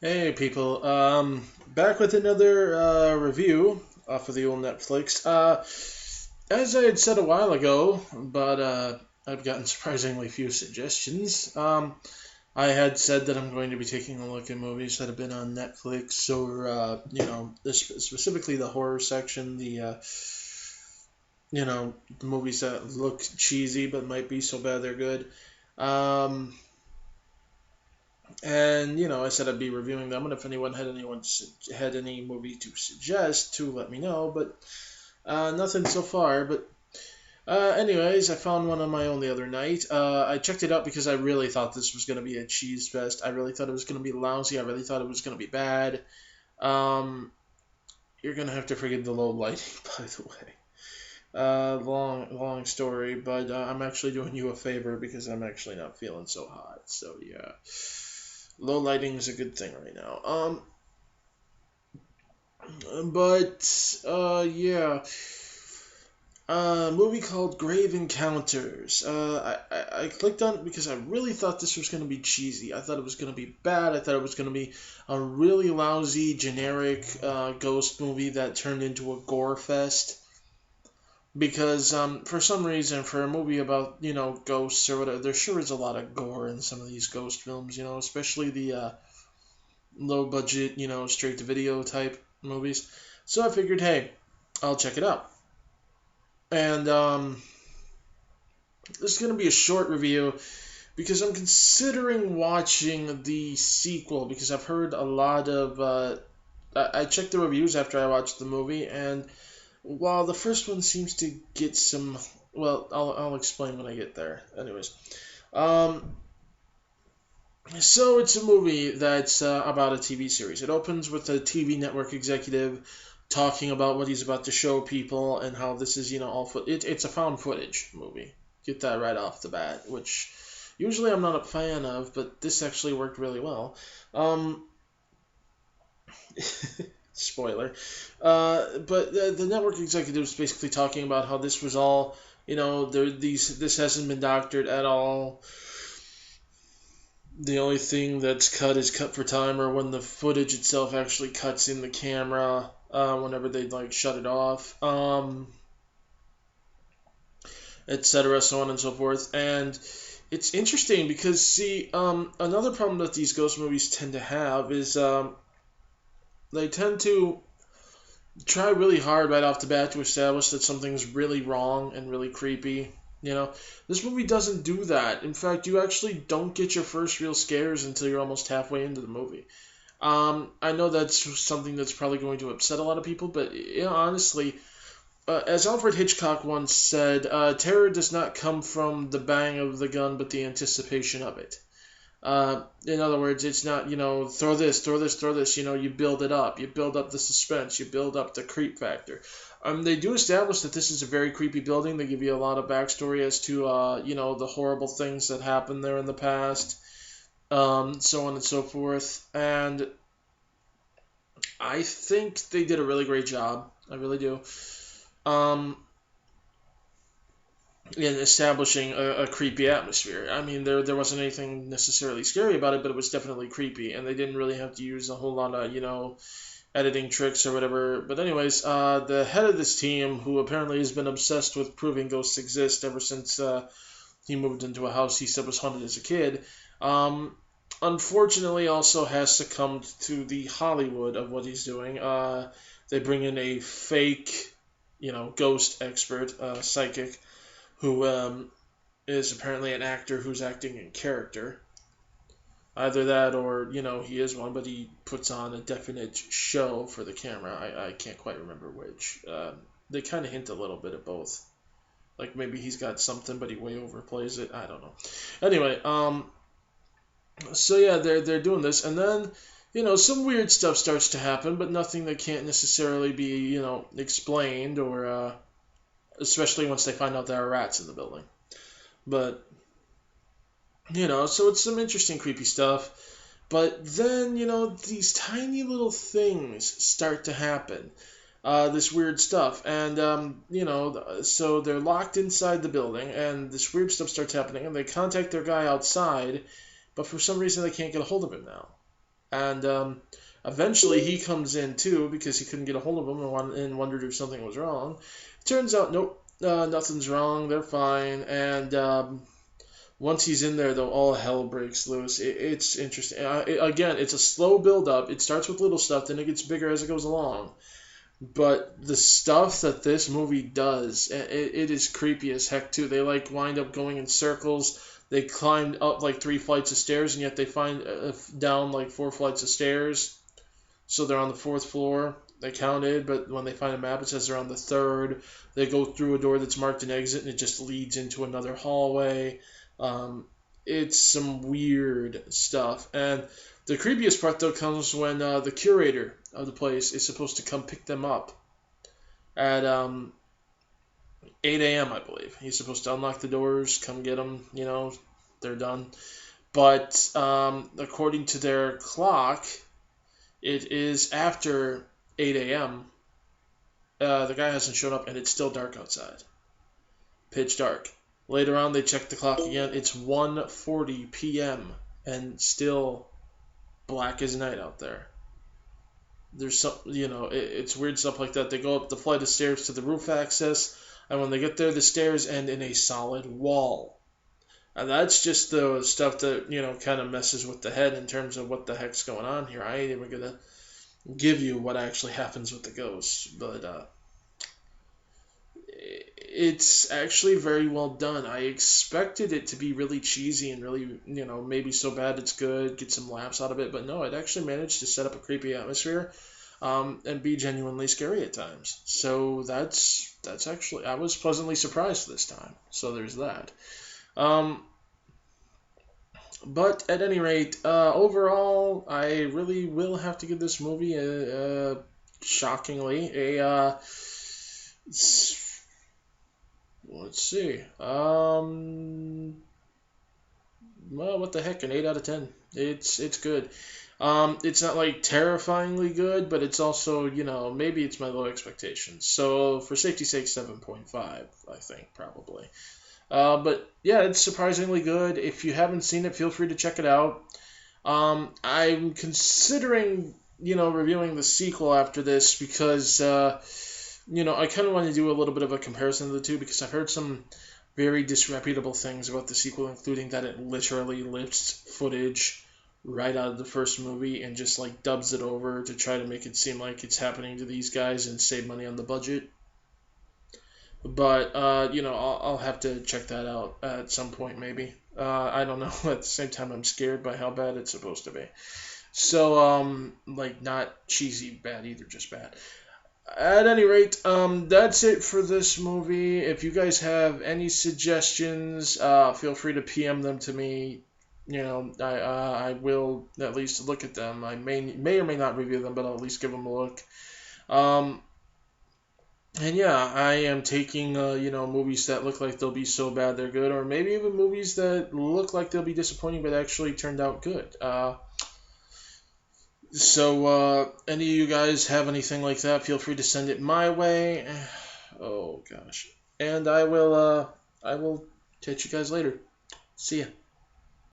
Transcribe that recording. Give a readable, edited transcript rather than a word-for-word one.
Hey people, back with another review off of the old Netflix. As I had said a while ago, but I've gotten surprisingly few suggestions. I had said that I'm going to be taking a look at movies that have been on Netflix, or specifically the horror section, the movies that look cheesy but might be so bad they're good. Um, And I said I'd be reviewing them, and if anyone had any movie to suggest, to let me know. But nothing so far. But anyways, I found one on my own the other night. I checked it out because I really thought this was going to be a cheese fest. I really thought it was going to be lousy. I really thought it was going to be bad. Um, you're going to have to forgive the low lighting, by the way. Long story, but I'm actually doing you a favor because I'm actually not feeling so hot. So yeah. Low lighting is a good thing right now. Yeah. A movie called Grave Encounters. I clicked on it because I really thought this was going to be cheesy. I thought it was going to be bad. I thought it was going to be a really lousy, generic ghost movie that turned into a gore fest. Because for some reason, for a movie about ghosts or whatever, there sure is a lot of gore in some of these ghost films. Especially the low budget, straight to video type movies. So I figured, hey, I'll check it out. And this is going to be a short review because I'm considering watching the sequel because I've heard a lot of. I checked the reviews after I watched the movie, and while the first one seems to get some. Well, I'll explain when I get there. Anyways. Um, So it's a movie that's about a TV series. It opens with a TV network executive talking about what he's about to show people and how this is, it's a found footage movie. Get that right off the bat, which usually I'm not a fan of, but this actually worked really well. Um, Spoiler. But the network executive is basically talking about how this was all, this hasn't been doctored at all. The only thing that's cut is cut for time, or when the footage itself actually cuts in the camera, whenever they like shut it off, etc., so on and so forth. And it's interesting because, see, another problem that these ghost movies tend to have is they tend to try really hard right off the bat to establish that something's really wrong and really creepy. This movie doesn't do that. In fact, you actually don't get your first real scares until you're almost halfway into the movie. I know that's something that's probably going to upset a lot of people, but honestly, as Alfred Hitchcock once said, terror does not come from the bang of the gun, but the anticipation of it. In other words, it's not, throw this, throw this, throw this. You build it up. You build up the suspense. You build up the creep factor. They do establish that this is a very creepy building. They give you a lot of backstory as to, the horrible things that happened there in the past, so on and so forth. And I think they did a really great job. I really do. Um, in establishing a creepy atmosphere. I mean, there wasn't anything necessarily scary about it, but it was definitely creepy, and they didn't really have to use a whole lot of, editing tricks or whatever. But anyways, the head of this team, who apparently has been obsessed with proving ghosts exist ever since he moved into a house he said was haunted as a kid, unfortunately also has succumbed to the Hollywood of what he's doing. They bring in a fake, ghost expert, psychic, who is apparently an actor who's acting in character. Either that or, he is one, but he puts on a definite show for the camera. I can't quite remember which. They kind of hint a little bit at both. Like maybe he's got something, but he way overplays it. I don't know. Anyway, so yeah, they're doing this, and then some weird stuff starts to happen, but nothing that can't necessarily be explained, or especially once they find out there are rats in the building. But so it's some interesting creepy stuff. But then, these tiny little things start to happen. This weird stuff. And, so they're locked inside the building, and this weird stuff starts happening, and they contact their guy outside, but for some reason they can't get a hold of him now. And eventually he comes in too because he couldn't get a hold of him and wondered if something was wrong. Turns out, nope, nothing's wrong. They're fine. And once he's in there, though, all hell breaks loose. It's interesting. Again, it's a slow build up. It starts with little stuff, then it gets bigger as it goes along. But the stuff that this movie does, it is creepy as heck too. They like wind up going in circles. They climbed up like 3 flights of stairs, and yet they find down like 4 flights of stairs. So they're on the 4th floor. They counted, but when they find a map, it says they're on the 3rd. They go through a door that's marked an exit, and it just leads into another hallway. It's some weird stuff. And the creepiest part, though, comes when the curator of the place is supposed to come pick them up at 8 a.m., I believe. He's supposed to unlock the doors, come get them, they're done. But according to their clock, it is after 8 a.m. The guy hasn't shown up, and it's still dark outside. Pitch dark. Later on, they check the clock again. It's 1:40 p.m. and still black as night out there. There's some, it's weird stuff like that. They go up the flight of stairs to the roof access, and when they get there, the stairs end in a solid wall. And that's just the stuff that, kind of messes with the head in terms of what the heck's going on here. I ain't even going to give you what actually happens with the ghosts, but it's actually very well done. I expected it to be really cheesy and really, maybe so bad it's good, get some laughs out of it, but no, it actually managed to set up a creepy atmosphere and be genuinely scary at times. So that's actually, I was pleasantly surprised this time. So there's that. But at any rate, overall, I really will have to give this movie shockingly a let's see. Well, what the heck? An 8 out of 10. It's good. It's not like terrifyingly good, but it's also, maybe it's my low expectations. So for safety's sake, 7.5, I think, probably. But yeah, it's surprisingly good. If you haven't seen it, feel free to check it out. I'm considering, reviewing the sequel after this because, I kind of want to do a little bit of a comparison of the two because I've heard some very disreputable things about the sequel, including that it literally lifts footage right out of the first movie and just like dubs it over to try to make it seem like it's happening to these guys and save money on the budget. But, I'll have to check that out at some point, maybe. I don't know. At the same time, I'm scared by how bad it's supposed to be. So, not cheesy bad either, just bad. At any rate, that's it for this movie. If you guys have any suggestions, feel free to PM them to me. I will at least look at them. I may or may not review them, but I'll at least give them a look. And yeah, I am taking, movies that look like they'll be so bad they're good, or maybe even movies that look like they'll be disappointing but actually turned out good. So, any of you guys have anything like that, feel free to send it my way. Oh, gosh. And I will catch you guys later. See ya.